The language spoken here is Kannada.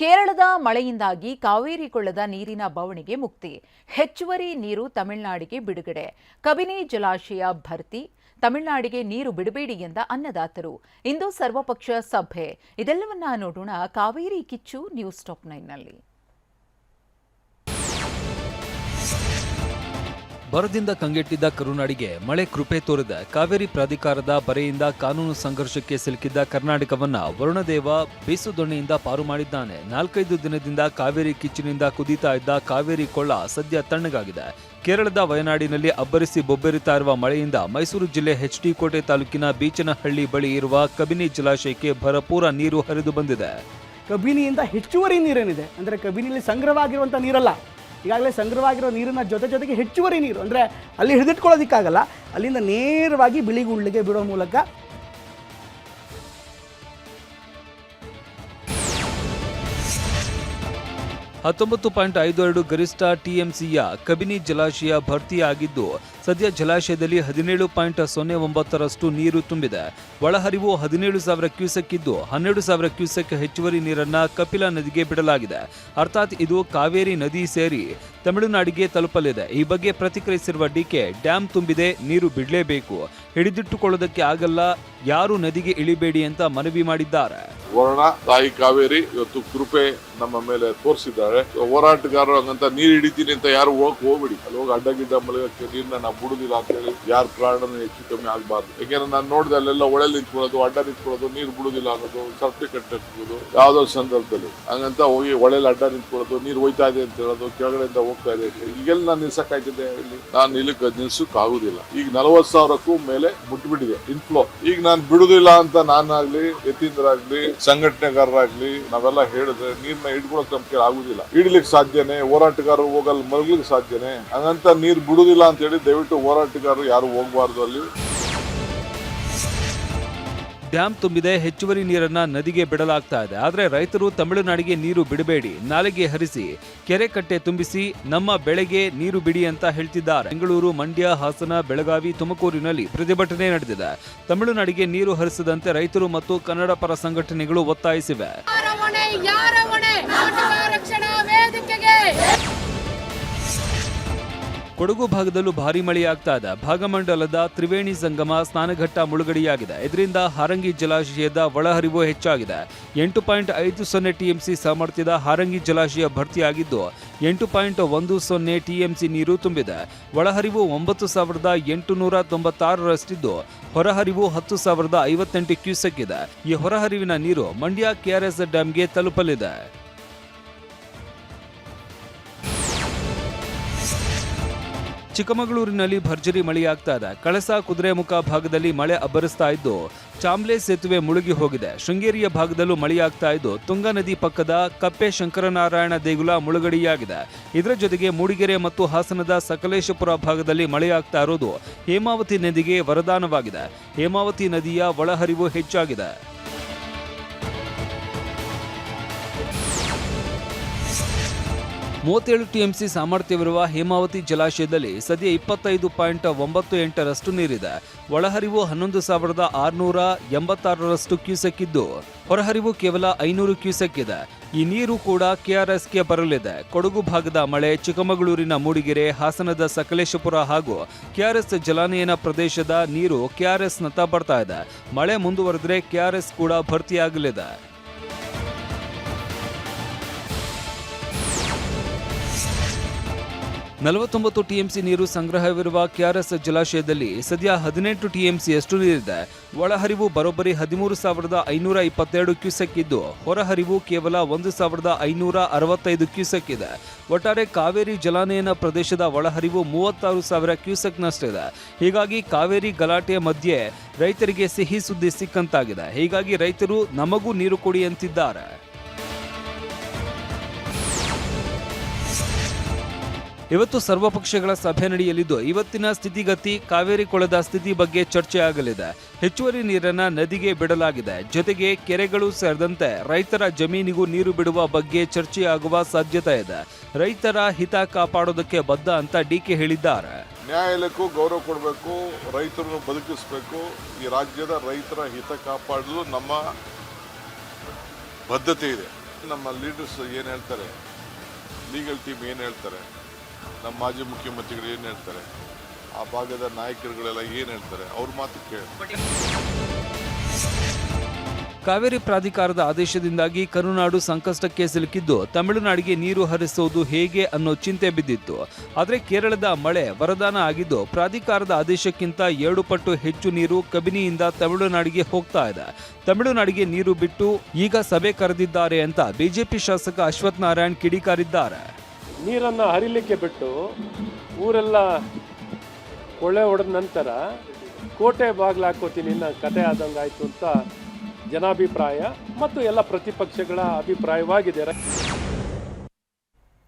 ಕೇರಳದ ಮಳೆಯಿಂದಾಗಿ ಕಾವೇರಿ ಕೊಳ್ಳದ ನೀರಿನ ಬವಣೆಗೆ ಮುಕ್ತಿ. ಹೆಚ್ಚುವರಿ ನೀರು ತಮಿಳುನಾಡಿಗೆ ಬಿಡುಗಡೆ. ಕಬಿನಿ ಜಲಾಶಯ ಭರ್ತಿ. ತಮಿಳುನಾಡಿಗೆ ನೀರು ಬಿಡಬೇಡಿ ಎಂದ ಅನ್ನದಾತರು. ಇಂದು ಸರ್ವಪಕ್ಷ ಸಭೆ. ಇದೆಲ್ಲವನ್ನ ನೋಡೋಣ ಕಾವೇರಿ ಕಿಚ್ಚು ನ್ಯೂಸ್ ಟಾಪ್ 9ನಲ್ಲಿ. ಬರದಿಂದ ಕಂಗೆಟ್ಟಿದ್ದ ಕರುನಾಡಿಗೆ ಮಳೆ ಕೃಪೆ ತೋರಿದ. ಕಾವೇರಿ ಪ್ರಾಧಿಕಾರದ ಬರೆಯಿಂದ ಕಾನೂನು ಸಂಘರ್ಷಕ್ಕೆ ಸಿಲುಕಿದ್ದ ಕರ್ನಾಟಕವನ್ನ ವರುಣದೇವ ಬೀಸುದೊಣ್ಣೆಯಿಂದ ಪಾರು ಮಾಡಿದ್ದಾನೆ. 4-5 ದಿನದಿಂದ ಕಾವೇರಿ ಕಿಚ್ಚಿನಿಂದ ಕುದೀತಾ ಇದ್ದ ಕಾವೇರಿ ಕೊಳ್ಳ ಸದ್ಯ ತಣ್ಣಗಾಗಿದೆ. ಕೇರಳದ ವಯನಾಡಿನಲ್ಲಿ ಅಬ್ಬರಿಸಿ ಬೊಬ್ಬೆರಿತಾ ಇರುವ ಮಳೆಯಿಂದ ಮೈಸೂರು ಜಿಲ್ಲೆ ಎಚ್.ಡಿ. ಕೋಟೆ ತಾಲೂಕಿನ ಬೀಚನಹಳ್ಳಿ ಬಳಿ ಇರುವ ಕಬಿನಿ ಜಲಾಶಯಕ್ಕೆ ಭರಪೂರ ನೀರು ಹರಿದು ಬಂದಿದೆ. ಕಬಿನಿಯಿಂದ ಹೆಚ್ಚುವರಿ ನೀರೇನಿದೆ ಅಂದರೆ ಕಬಿನಿಯಲ್ಲಿ ಸಂಗ್ರಹವಾಗಿರುವಂಥ ನೀರಲ್ಲ, ಈಗಾಗಲೇ ಸಂಗ್ರಹವಾಗಿರೋ ನೀರಿನ ಜೊತೆಗೆ ಹೆಚ್ಚುವರಿ ನೀರು ಅಂದರೆ ಅಲ್ಲಿ ಹಿಡಿದಿಟ್ಕೊಳ್ಳೋದಕ್ಕಾಗಲ್ಲ, ಅಲ್ಲಿಂದ ನೇರವಾಗಿ ಬಿಳಿಗುಳ್ಳಿಗೆ ಬಿಡೋ ಮೂಲಕ $19.52 ಗರಿಷ್ಠ ಟಿಎಂಸಿಯ ಕಬಿನಿ ಜಲಾಶಯ ಭರ್ತಿಯಾಗಿದ್ದು ಸದ್ಯ ಜಲಾಶಯದಲ್ಲಿ 17.09% ನೀರು ತುಂಬಿದೆ. ಒಳಹರಿವು 17,000 ಕ್ಯೂಸೆಕ್ ಇದ್ದು 12,000 ಕ್ಯೂಸೆಕ್ ಹೆಚ್ಚುವರಿ ನೀರನ್ನ ಕಪಿಲಾ ನದಿಗೆ ಬಿಡಲಾಗಿದೆ. ಅರ್ಥಾತ್ ಇದು ಕಾವೇರಿ ನದಿ ಸೇರಿ ತಮಿಳುನಾಡಿಗೆ ತಲುಪಲಿದೆ. ಈ ಬಗ್ಗೆ ಪ್ರತಿಕ್ರಿಯಿಸಿರುವ ಡಿಕೆ, ಡ್ಯಾಂ ತುಂಬಿದೆ, ನೀರು ಬಿಡಲೇಬೇಕು, ಹಿಡಿದಿಟ್ಟುಕೊಳ್ಳೋದಕ್ಕೆ ಆಗಲ್ಲ, ಯಾರು ನದಿಗೆ ಇಳಿಬೇಡಿ ಅಂತ ಮನವಿ ಮಾಡಿದ್ದಾರೆ. ವರುಣ ತಾಯಿ ಕಾವೇರಿ ಇವತ್ತು ಕೃಪೆ ನಮ್ಮ ಮೇಲೆ ತೋರಿಸಿದ್ದಾರೆ. ಹೋರಾಟಗಾರರು ಹಂಗಂತ ನೀರು ಹಿಡಿತೀನಿ ಅಂತ ಯಾರು ಹೋಗ್ಬಿಡಿ, ಅಲ್ಲಿ ಹೋಗಿ ಅಡ್ಡಗಿಡ್ಡ ಮಲಗಕ್ಕೆ ನೀರನ್ನ ನಾವು ಬಿಡುದಿಲ್ಲ ಅಂತ ಹೇಳಿ ಯಾರ ಪ್ರಾಣನೂ ಹೆಚ್ಚು ಕಮ್ಮಿ ಆಗಬಾರ್ದು. ಯಾಕೆಂದ್ರೆ ನಾನು ನೋಡಿದೆ ಅಲ್ಲೆಲ್ಲ ಒಳೆ ನಿಂತ್ಕೊಳ್ಳೋದು, ಅಡ್ಡ ನಿಂತ್ಕೊಳ್ಳೋದು, ನೀರು ಬಿಡುದಿಲ್ಲ ಅನ್ನೋದು, ಸರ್ಟಿಫಿಕೇಟ್ ಹಾಕೋದು ಯಾವ್ದೋ ಸಂದರ್ಭದಲ್ಲಿ ಹಂಗಂತ ಹೋಗಿ ಒಳೆಯಲ್ಲಿ ಅಡ್ಡ ನಿಂತ್ಕೊಳ್ಳೋದು, ನೀರು ಹೋಯ್ತಾ ಇದೆ ಅಂತ ಹೇಳೋದು, ಕೆಳಗಡೆಯಿಂದ ಹೋಗ್ತಾ ಇದೆ. ಈಗೆಲ್ಲ ನಾನು ನಿಲ್ಸಕ್ಕಾಯ್ತಿದ್ದೆ ಇಲ್ಲಿ, ನಾನು ನಿಲ್ಲಕ್ಕೆ ಆಗುದಿಲ್ಲ. ಈಗ 40,000ಕ್ಕೂ ಮೇಲೆ ಮುಟ್ಬಿಟ್ಟಿದೆ ಇನ್ಫ್ಲೋ. ಈಗ ನಾನು ಬಿಡುದಿಲ್ಲ ಅಂತ ನಾನಾಗ್ಲಿ, ಯತೀಂದ್ರಾಗ್ಲಿ, ಸಂಘಟನೆಗಾರರಾಗ್ಲಿ ನಾವೆಲ್ಲ ಹೇಳಿದ್ರೆ ನೀರ್ನ ಹಿಡ್ಕೊಳಕ್ ನಮ್ಗೆ ಆಗುದಿಲ್ಲ. ಹಿಡ್ಲಿಕ್ಕೆ ಸಾಧ್ಯನೇ, ಹೋರಾಟಗಾರರು ಹೋಗಲ್ ಮಲಗ್ಲಿಕ್ಕೆ ಸಾಧ್ಯನೇ. ಹಂಗಂತ ನೀರ್ ಬಿಡುದಿಲ್ಲ ಅಂತ ಹೇಳಿ ದಯವಿಟ್ಟು ಹೋರಾಟಗಾರರು ಯಾರು ಹೋಗ್ಬಾರ್ದು. ಅಲ್ಲಿ ಡ್ಯಾಂ ತುಂಬಿದೆ, ಹೆಚ್ಚುವರಿ ನೀರನ್ನ ನದಿಗೆ ಬಿಡಲಾಗ್ತಾ ಇದೆ. ಆದ್ರೆ ರೈತರು ತಮಿಳುನಾಡಿಗೆ ನೀರು ಬಿಡಬೇಡಿ, ನಾಲೆಗೆ ಹರಿಸಿ, ಕೆರೆ ಕಟ್ಟೆ ತುಂಬಿಸಿ, ನಮ್ಮ ಬೆಳೆಗೆ ನೀರು ಬಿಡಿ ಅಂತ ಹೇಳ್ತಿದ್ದಾರೆ. ಬೆಂಗಳೂರು, ಮಂಡ್ಯ, ಹಾಸನ, ಬೆಳಗಾವಿ, ತುಮಕೂರಿನಲ್ಲಿ ಪ್ರತಿಭಟನೆ ನಡೆದಿದೆ. ತಮಿಳುನಾಡಿಗೆ ನೀರು ಹರಿಸದಂತೆ ರೈತರು ಮತ್ತು ಕನ್ನಡ ಪರ ಸಂಘಟನೆಗಳು ಒತ್ತಾಯಿಸಿವೆ. ಕೊಡಗು ಭಾಗದಲ್ಲೂ ಭಾರೀ ಮಳೆಯಾಗ್ತಾ ಇದೆ. ಭಾಗಮಂಡಲದ ತ್ರಿವೇಣಿ ಸಂಗಮ ಸ್ನಾನಘಟ್ಟ ಮುಳುಗಡೆಯಾಗಿದೆ. ಇದರಿಂದ ಹಾರಂಗಿ ಜಲಾಶಯದ ಒಳಹರಿವು ಹೆಚ್ಚಾಗಿದೆ. 8.50 ಟಿಎಂಸಿ ಸಾಮರ್ಥ್ಯದ ಹಾರಂಗಿ ಜಲಾಶಯ ಭರ್ತಿಯಾಗಿದ್ದು 8.10 ಟಿಎಂಸಿ ನೀರು ತುಂಬಿದೆ. ಒಳಹರಿವು 9,896ರಷ್ಟಿದ್ದು ಹೊರಹರಿವು 10,058 ಕ್ಯೂಸೆಕ್ ಇದೆ. ಈ ಹೊರಹರಿವಿನ ನೀರು ಮಂಡ್ಯ ಕೆಆರ್ಎಸ್ ಡ್ಯಾಂಗೆ ತಲುಪಲಿದೆ. ಚಿಕ್ಕಮಗಳೂರಿನಲ್ಲಿ ಭರ್ಜರಿ ಮಳೆಯಾಗ್ತಾ ಇದೆ. ಕಳಸ, ಕುದುರೆಮುಖ ಭಾಗದಲ್ಲಿ ಮಳೆ ಅಬ್ಬರಿಸ್ತಾ ಇದ್ದು ಚಾಂಬ್ಲೆ ಸೇತುವೆ ಮುಳುಗಿ ಹೋಗಿದೆ. ಶೃಂಗೇರಿಯ ಭಾಗದಲ್ಲೂ ಮಳೆಯಾಗ್ತಾ ಇದ್ದು ತುಂಗಾ ನದಿ ಪಕ್ಕದ ಕಪ್ಪೆ ಶಂಕರನಾರಾಯಣ ದೇಗುಲ ಮುಳುಗಡೆಯಾಗಿದೆ. ಇದರ ಜೊತೆಗೆ ಮೂಡಿಗೆರೆ ಮತ್ತು ಹಾಸನದ ಸಕಲೇಶಪುರ ಭಾಗದಲ್ಲಿ ಮಳೆಯಾಗ್ತಾ ಇರೋದು ಹೇಮಾವತಿ ನದಿಗೆ ವರದಾನವಾಗಿದೆ. ಹೇಮಾವತಿ ನದಿಯ ಒಳಹರಿವು ಹೆಚ್ಚಾಗಿದೆ. 37 ಟಿಎಂಸಿ ಸಾಮರ್ಥ್ಯವಿರುವ ಹೇಮಾವತಿ ಜಲಾಶಯದಲ್ಲಿ ಸದ್ಯ 25.98ರಷ್ಟು ನೀರಿದೆ. ಒಳಹರಿವು 11,686ರಷ್ಟು ಕ್ಯೂಸೆಕ್ ಇದ್ದು ಹೊರಹರಿವು ಕೇವಲ 500 ಕ್ಯೂಸೆಕ್ ಇದೆ. ಈ ನೀರು ಕೂಡ ಕೆಆರ್ಎಸ್ಗೆ ಬರಲಿದೆ. ಕೊಡಗು ಭಾಗದ ಮಳೆ, ಚಿಕ್ಕಮಗಳೂರಿನ ಮೂಡಿಗೆರೆ, ಹಾಸನದ ಸಕಲೇಶಪುರ ಹಾಗೂ ಕೆಆರ್ಎಸ್ ಜಲಾನಯನ ಪ್ರದೇಶದ ನೀರು ಕೆಆರ್ಎಸ್ನತ್ತ ಬರ್ತಾ ಇದೆ. ಮಳೆ ಮುಂದುವರೆದರೆ ಕೆಆರ್ಎಸ್ ಕೂಡ ಭರ್ತಿಯಾಗಲಿದೆ. 49 ಟಿಎಂಸಿ ನೀರು ಸಂಗ್ರಹವಿರುವ ಕೆಆರ್ಎಸ್ ಜಲಾಶಯದಲ್ಲಿ ಸದ್ಯ 18 ಟಿಎಂಸಿಯಷ್ಟು ನೀರಿದೆ. ಒಳಹರಿವು ಬರೋಬ್ಬರಿ 13,522 ಕ್ಯೂಸೆಕ್ ಇದ್ದು ಹೊರಹರಿವು ಕೇವಲ 1,565 ಕ್ಯೂಸೆಕ್ ಇದೆ. ಒಟ್ಟಾರೆ ಕಾವೇರಿ ಜಲಾನಯನ ಪ್ರದೇಶದ ಒಳಹರಿವು 36,000 ಕ್ಯೂಸೆಕ್ನಷ್ಟಿದೆ. ಹೀಗಾಗಿ ಕಾವೇರಿ ಗಲಾಟೆಯ ಮಧ್ಯೆ ರೈತರಿಗೆ ಸಿಹಿ ಸುದ್ದಿ ಸಿಕ್ಕಂತಾಗಿದೆ. ಹೀಗಾಗಿ ರೈತರು ನಮಗೂ ನೀರು ಕೊಡಿ ಅಂತಿದ್ದಾರೆ. ಇವತ್ತು ಸರ್ವಪಕ್ಷಗಳ ಸಭೆ ನಡೆಯಲಿದ್ದು ಇವತ್ತಿನ ಸ್ಥಿತಿಗತಿ, ಕಾವೇರಿ ಕೊಳದ ಸ್ಥಿತಿ ಬಗ್ಗೆ ಚರ್ಚೆ ಆಗಲಿದೆ. ಹೆಚ್ಚುವರಿ ನೀರನ್ನ ನದಿಗೆ ಬಿಡಲಾಗಿದೆ. ಜೊತೆಗೆ ಕೆರೆಗಳು ಸೇರಿದಂತೆ ರೈತರ ಜಮೀನಿಗೂ ನೀರು ಬಿಡುವ ಬಗ್ಗೆ ಚರ್ಚೆಯಾಗುವ ಸಾಧ್ಯತೆ ಇದೆ. ರೈತರ ಹಿತ ಕಾಪಾಡೋದಕ್ಕೆ ಬದ್ಧ ಅಂತ ಡಿಕೆ ಹೇಳಿದ್ದಾರೆ. ನ್ಯಾಯಾಲಯಕ್ಕೂ ಗೌರವ ಕೊಡಬೇಕು, ರೈತರನ್ನು ಬದುಕಿಸಬೇಕು. ಈ ರಾಜ್ಯದ ರೈತರ ಹಿತ ಕಾಪಾಡಲು ನಮ್ಮ ಬದ್ಧತೆ ಇದೆ. ನಮ್ಮ ಲೀಡರ್ಸ್ ಏನು ಹೇಳ್ತಾರೆ, ಲೀಗಲ್ ಟೀಮ್ ಏನು ಹೇಳ್ತಾರೆ, ನಮ್ಮ ಮಾಜಿ ಮುಖ್ಯಮಂತ್ರಿಗಳು ಏನು ಹೇಳ್ತಾರೆ, ಆ ಭಾಗದ ನಾಯಕರುಗಳೆಲ್ಲ ಏನು ಹೇಳ್ತಾರೆ, ಅವ್ರ ಮಾತು ಕೇಳಿ. ಕಾವೇರಿ ಪ್ರಾಧಿಕಾರದ ಆದೇಶದಿಂದಾಗಿ ಕರುನಾಡು ಸಂಕಷ್ಟಕ್ಕೆ ಸಿಲುಕಿದ್ದು ತಮಿಳುನಾಡಿಗೆ ನೀರು ಹರಿಸುವುದು ಹೇಗೆ ಅನ್ನೋ ಚಿಂತೆ ಬಿದ್ದಿತ್ತು. ಆದರೆ ಕೇರಳದ ಮಳೆ ವರದಾನ ಆಗಿದ್ದು ಪ್ರಾಧಿಕಾರದ ಆದೇಶಕ್ಕಿಂತ 7 ಪಟ್ಟು ಹೆಚ್ಚು ನೀರು ಕಬಿನಿಯಿಂದ ತಮಿಳುನಾಡಿಗೆ ಹೋಗ್ತಾ ಇದೆ. ತಮಿಳುನಾಡಿಗೆ ನೀರು ಬಿಟ್ಟು ಈಗ ಸಭೆ ಕರೆದಿದ್ದಾರೆ ಅಂತ ಬಿಜೆಪಿ ಶಾಸಕ ಅಶ್ವಥ್ ನಾರಾಯಣ್ ಕಿಡಿಕಾರಿದ್ದಾರೆ. ನೀರನ್ನು ಹರಿಲಿಕ್ಕೆ ಬಿಟ್ಟು ಊರೆಲ್ಲ ಕೊಳ್ಳೆ ಹೊಡೆದ ನಂತರ ಕೋಟೆ ಬಾಗಿಲು ಹಾಕೋತೀನಿ ಅನ್ನೋ ಕತೆ ಆದಂಗಾಯ್ತು ಅಂತ ಜನಾಭಿಪ್ರಾಯ ಮತ್ತು ಎಲ್ಲ ಪ್ರತಿಪಕ್ಷಗಳ ಅಭಿಪ್ರಾಯವಾಗಿದೆ.